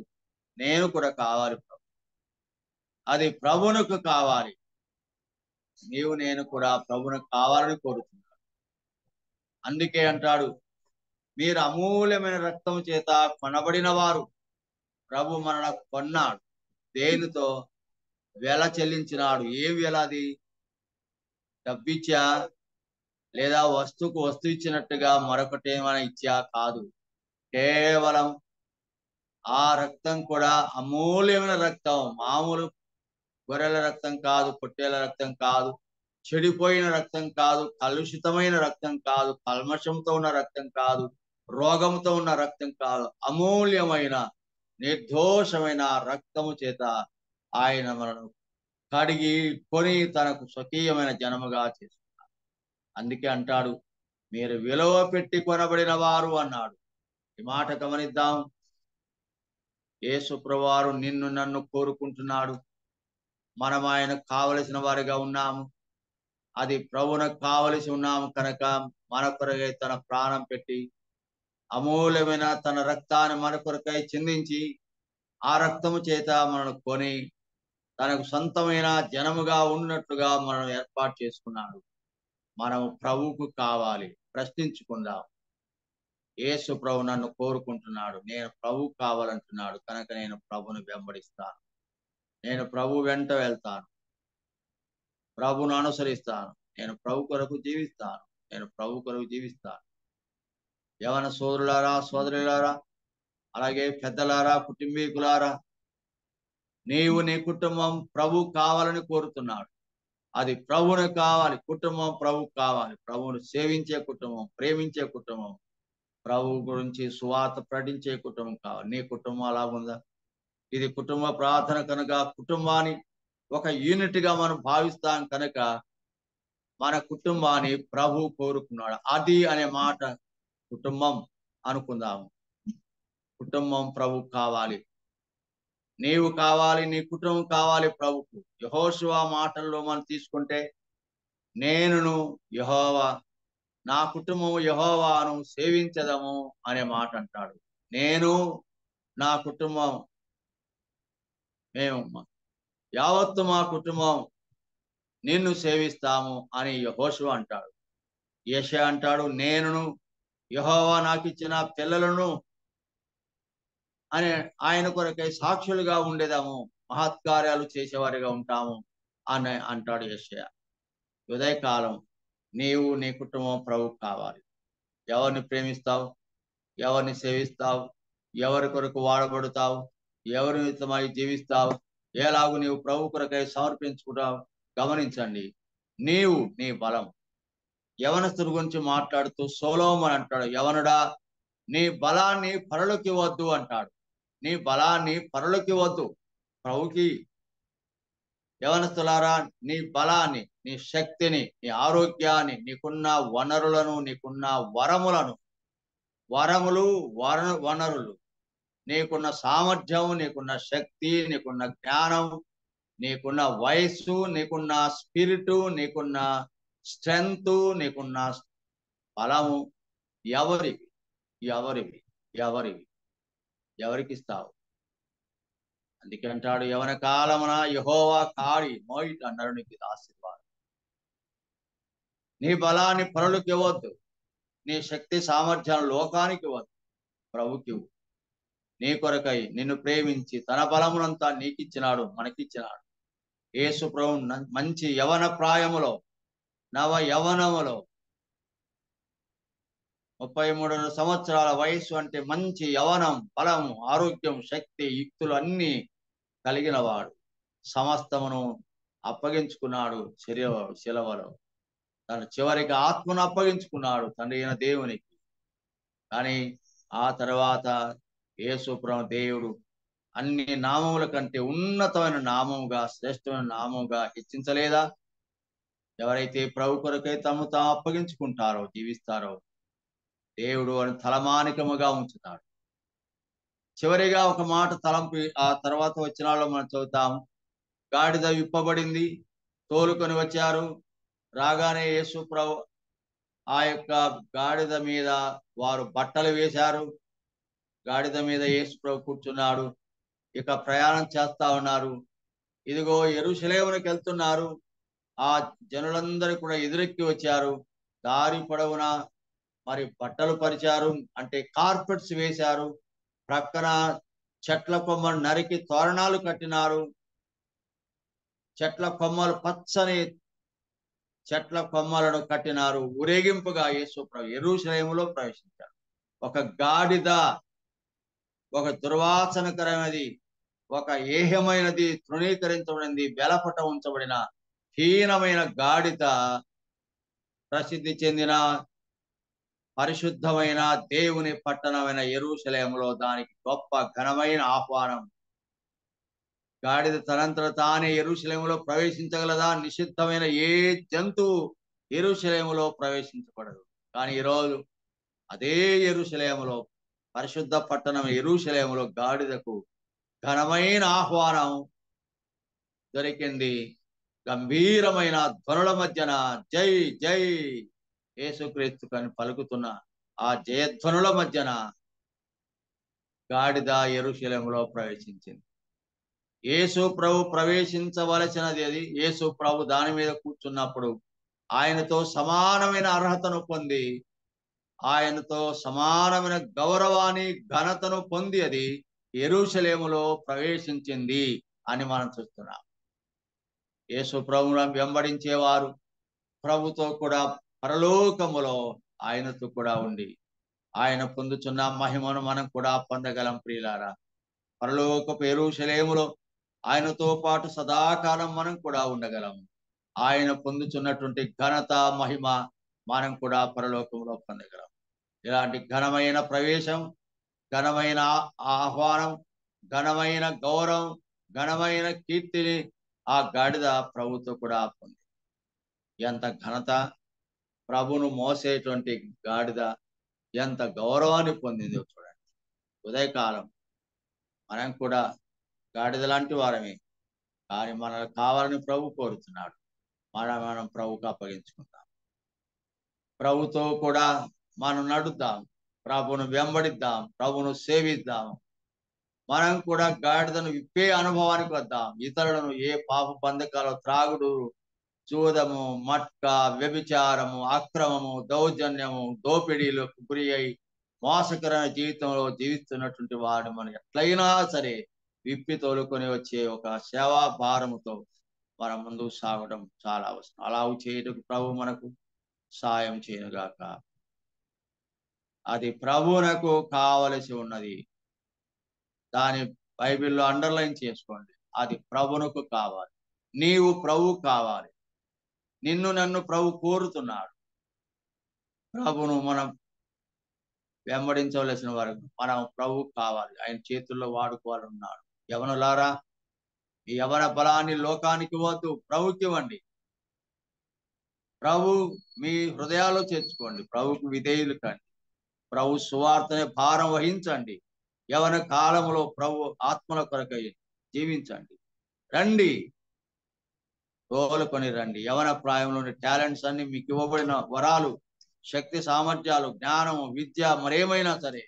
నేను కూడా కావాలి ప్రభు. అది ప్రభువునకు కావాలి. నీవు నేను కూడా ప్రభువునకు కావాలని కోరుతున్నాడు. అందుకే అంటాడు, మీరు అమూల్యమైన రక్తం చేత కొనబడిన వారు. ప్రభు మనకు కొన్నాడు. దేనితో? వెల చెల్లించినాడు. ఏ వెల అది? డబ్బిచ్చా? లేదా వస్తువుకు వస్తువు ఇచ్చినట్టుగా మరొకటి ఏమైనా ఇచ్చా కాదు. కేవలం ఆ రక్తం కూడా అమూల్యమైన రక్తం. మామూలు గొర్రెల రక్తం కాదు, పొట్టేళ్ల రక్తం కాదు, చెడిపోయిన రక్తం కాదు, కలుషితమైన రక్తం కాదు, కల్మషంతో ఉన్న రక్తం కాదు, రోగంతో ఉన్న రక్తం కాదు. అమూల్యమైన నిర్దోషమైన రక్తము చేత ఆయన మనను కడిగి కొని తనకు స్వకీయమైన జనముగా చేసుకున్నాడు. అందుకే అంటాడు, మీరు విలువ పెట్టి కొనబడిన వారు అన్నాడు. ఈ మాట గమనిద్దాం. యేసు ప్రభువారు నిన్ను నన్ను కోరుకుంటున్నాడు. మనం ఆయనకు కావలసిన వారిగా ఉన్నాము. అది ప్రభువునకు కావలసి ఉన్నాము కనుక మన కొరకై తన ప్రాణం పెట్టి అమూల్యమైన తన రక్తాన్ని మన కొరకై చిందించి ఆ రక్తము చేత మనను కొని తనకు సొంతమైన జనముగా ఉన్నట్లుగా మనం ఏర్పాటు చేసుకున్నాడు. మనం ప్రభువుకు కావాలి. ప్రశ్నించుకుందాం. యేసు ప్రభు నన్ను కోరుకుంటున్నాడు. నేను ప్రభువు కావాలంటున్నాడు కనుక నేను ప్రభువును వెంబడిస్తాను. నేను ప్రభు వెంట వెళ్తాను. ప్రభువును అనుసరిస్తాను. నేను ప్రభు కొరకు జీవిస్తాను. నేను ప్రభు కొరకు జీవిస్తాను. యవన సోదరులారా, సోదరులారా, అలాగే పెద్దలారా, కుటుంబీకులారా, నీవు నీ కుటుంబం ప్రభు కావాలని కోరుతున్నాడు. అది ప్రభువును కావాలి. కుటుంబం ప్రభు కావాలి. ప్రభువును సేవించే కుటుంబం, ప్రేమించే కుటుంబం, ప్రభు గురించి సువార్త ప్రకటించే కుటుంబం కావాలి. నీ కుటుంబం అలా ఉందా? ఇది కుటుంబ ప్రార్థన కనుక కుటుంబాన్ని ఒక యూనిట్ గా మనం భావిస్తాం కనుక మన కుటుంబాన్ని ప్రభు కోరుకున్నాడు. అది అనే మాట కుటుంబం అనుకుందాము. కుటుంబం ప్రభు కావాలి. నీవు కావాలి, నీ కుటుంబం కావాలి ప్రభుకు. యెహోషువ మాటల్లో మనం తీసుకుంటే, నేనును యెహోవా, నా కుటుంబము యెహోవాను సేవించదము అనే మాట అంటాడు. నేను నా కుటుంబం, మేము యావత్తు మా కుటుంబం నిన్ను సేవిస్తాము అని యెహోషువ అంటాడు. యెషయా అంటాడు, నేనును యెహోవా నాకు ఇచ్చిన పిల్లలను అని ఆయన కొరకై సాక్షులుగా ఉండేదాము, మహత్కార్యాలు చేసేవారిగా ఉంటాము అని అంటాడు యెషయా. ఉదయకాలం నీవు నీ కుటుంబం ప్రభువు కావాలి. ఎవరిని ప్రేమిస్తావు? ఎవరిని సేవిస్తావు? ఎవరి కొరకు వాడబడతావు? ఎవరి నిమిత్తమై జీవిస్తావు? ఎలాగూ నీవు ప్రభు కొరకై సమర్పించుకుంటావు? గమనించండి. నీవు నీ బలం. యవనస్తుల గురించి మాట్లాడుతూ సొలొమోను అంటాడు, యవనుడా నీ బలాన్ని పరులకు ఇవ్వద్దు అంటాడు. నీ బలాన్ని పరులకు ఇవ్వద్దు, ప్రభుకి. యవనస్తులారా, నీ బలాన్ని, నీ శక్తిని, నీ ఆరోగ్యాన్ని, నీకున్న వనరులను, నీకున్న వరములను, వరములు వనరులు, నీకున్న సామర్థ్యం, నీకున్న శక్తి, నీకున్న జ్ఞానం, నీకున్న వయస్సు, నీకున్న స్పిరిటు, నీకున్న స్ట్రెంగ్త్, నీకున్న బలము ఎవరివి? ఎవరివి? ఎవరివి? ఎవరికి ఇస్తావు? అందుకే అంటాడు, యవన కాలమున యెహోవా కాడి మోయిట్ అన్నాడు. నీకు ఇది ఆశీర్వాదం. నీ బలాన్ని పరులకు ఇవ్వద్దు. నీ శక్తి సామర్థ్యాలు లోకానికి ఇవ్వద్దు, ప్రభుకి ఇవ్వు. నీ కొరకై నిన్ను ప్రేమించి తన బలమునంతా నీకిచ్చినాడు, మనకిచ్చినాడు. యేసు ప్రభు మంచి యవన ప్రాయములో, నవ యవనములో 33 సంవత్సరాల వయస్సు అంటే మంచి యవనం, బలము, ఆరోగ్యం, శక్తి, యుక్తులు అన్ని కలిగిన వాడు. సమస్తమును అప్పగించుకున్నాడు శిలవలో. తను చివరికి ఆత్మను అప్పగించుకున్నాడు తండ్రి అయిన దేవునికి. కానీ ఆ తర్వాత యేసు ప్రభు దేవుడు అన్ని నామముల కంటే ఉన్నతమైన నామముగా, శ్రేష్టమైన నామముగా హెచ్చించలేదా? ఎవరైతే ప్రభు కొరకై తాము అప్పగించుకుంటారో, జీవిస్తారో, దేవుడు అని తలమానికముగా ఉంచుతాడు. చివరిగా ఒక మాట తలంపు ఆ తర్వాత వచనాల్లో మనం చదువుతాం. గాడిద విప్పబడింది, తోలుకొని వచ్చారు. రాగానే యేసు ప్రభు ఆ యొక్క గాడిద మీద వారు బట్టలు వేశారు. గాడిద మీద యేసు ప్రభు కూర్చున్నాడు. ఇక ప్రయాణం చేస్తా ఉన్నారు. ఇదిగో యెరూషలేమునికి వెళ్తున్నారు. ఆ జనులందరూ కూడా ఎదురెక్కి వచ్చారు. దారి పొడవునా మరి బట్టలు పరిచారు, అంటే కార్పెట్స్ వేశారు. ప్రక్కన చెట్ల కొమ్మలు నరికి తోరణాలు కట్టినారు. చెట్ల కొమ్మలు పచ్చని చెట్ల కొమ్మలను కట్టినారు. ఊరేగింపుగా యేసు ప్రభు యెరూషలేములో ప్రవేశించారు. ఒక గాడిద, ఒక దుర్వాసనకరమైనది, ఒక ఏహ్యమైనది, తృణీకరించబడింది, వెలపట ఉంచబడిన హీనమైన గాడిద ప్రసిద్ధి చెందిన పరిశుద్ధమైన దేవుని పట్టణమైన యెరూషలేములో దానికి గొప్ప ఘనమైన ఆహ్వానం. గాడిద తనంతట తానే యెరూషలేములో ప్రవేశించగలదా? నిషిద్ధమైన ఏ జంతువు యెరూషలేములో ప్రవేశించబడదు. కానీ ఈరోజు అదే యెరూషలేములో, పరిశుద్ధ పట్టణం యెరూషలేములో గాడిదకు ఘనమైన ఆహ్వానం దొరికింది. గంభీరమైన ధ్వనుల మధ్యన జై జై యేసుక్రీస్తు అని పలుకుతున్న ఆ జయధ్వనుల మధ్యన గాడిద యెరూషలేములో ప్రవేశించింది. యేసు ప్రభు ప్రవేశించవలసినది అది. యేసు ప్రభు దాని మీద కూర్చున్నప్పుడు ఆయనతో సమానమైన అర్హతను పొంది, ఆయనతో సమానమైన గౌరవాన్ని, ఘనతను పొంది అది యెరూషలేములో ప్రవేశించింది అని మనం చూస్తున్నాం. యేసు ప్రభువును వెంబడించేవారు ప్రభుతో కూడా పరలోకములో ఆయనతో కూడా ఉండి ఆయన పొందుచున్న మహిమను మనం కూడా పొందగలం ప్రియులారా. పరలోకపు యెరూషలేములో ఆయనతో పాటు సదాకాలం మనం కూడా ఉండగలం. ఆయన పొందుచున్నటువంటి ఘనత, మహిమ మనం కూడా పరలోకంలో పొందగలం. ఇలాంటి ఘనమైన ప్రవేశం, ఘనమైన ఆహ్వానం, ఘనమైన గౌరవం, ఘనమైన కీర్తిని ఆ గాడిద ప్రభుతో కూడా పొంది. ఎంత ఘనత! ప్రభును మోసేటువంటి గాడిద ఎంత గౌరవాన్ని పొందిందో చూడండి. ఉదయకాలం మనం కూడా గాడిద లాంటి వారమే. కానీ మనకు కావాలని ప్రభు కోరుతున్నాడు. మనం ప్రభుకు అప్పగించుకుందాం. ప్రభుతో కూడా మనం నడుద్దాం. ప్రభును వెంబడిద్దాం. ప్రభును సేవిద్దాం. మనం కూడా గాడిదను విప్పే అనుభవానికి వద్దాం. ఇతరులను ఏ పాప బంధకాలు, త్రాగుడు, చూదము, మట్క, వ్యభిచారము, అక్రమము, దౌర్జన్యము, దోపిడీలకు గురి అయి మోసకరమైన జీవితంలో జీవిస్తున్నటువంటి వాడు మనం ఎట్లయినా సరే విప్పి తోలుకొని వచ్చే ఒక సేవా భారముతో మనం ముందుకు సాగడం చాలా అవసరం. అలా చేయటకు ప్రభు మనకు సాయం చేయనుగాక. అది ప్రభువునకు కావలసి ఉన్నది. దాని బైబిల్లో అండర్లైన్ చేసుకోండి. అది ప్రభువునకు కావాలి. నీవు ప్రభు కావాలి. నిన్ను నన్ను ప్రభు కోరుతున్నాడు. ప్రభును మనం వెంబడించవలసిన వారు మనం ప్రభు కావాలి. ఆయన చేతుల్లో వాడుకోవాలన్నాడు. యవనులారా, ఈ యవన బలాన్ని లోకానికి వద్దు, ప్రభుకి ఇవ్వండి. ప్రభు మీ హృదయాల్లో చేర్చుకోండి. ప్రభుకు విధేయులు కండి. ప్రభు సువార్తనే భారం వహించండి. యవన కాలంలో ప్రభు ఆత్మల కొరకై జీవించండి. రండి, తోలుకొని రండి. యవన ప్రాయంలోని టాలెంట్స్ అన్ని మీకు ఇవ్వబడిన వరాలు, శక్తి, సామర్థ్యాలు, జ్ఞానము, విద్య, మరేమైనా సరే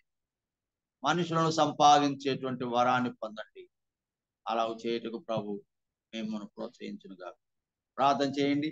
మనుషులను సంపాదించేటువంటి వరాన్ని పొందండి. అలా చేయుటకు ప్రభు మిమ్మల్ని ప్రోత్సహించునుగా. ప్రార్థన చేయండి.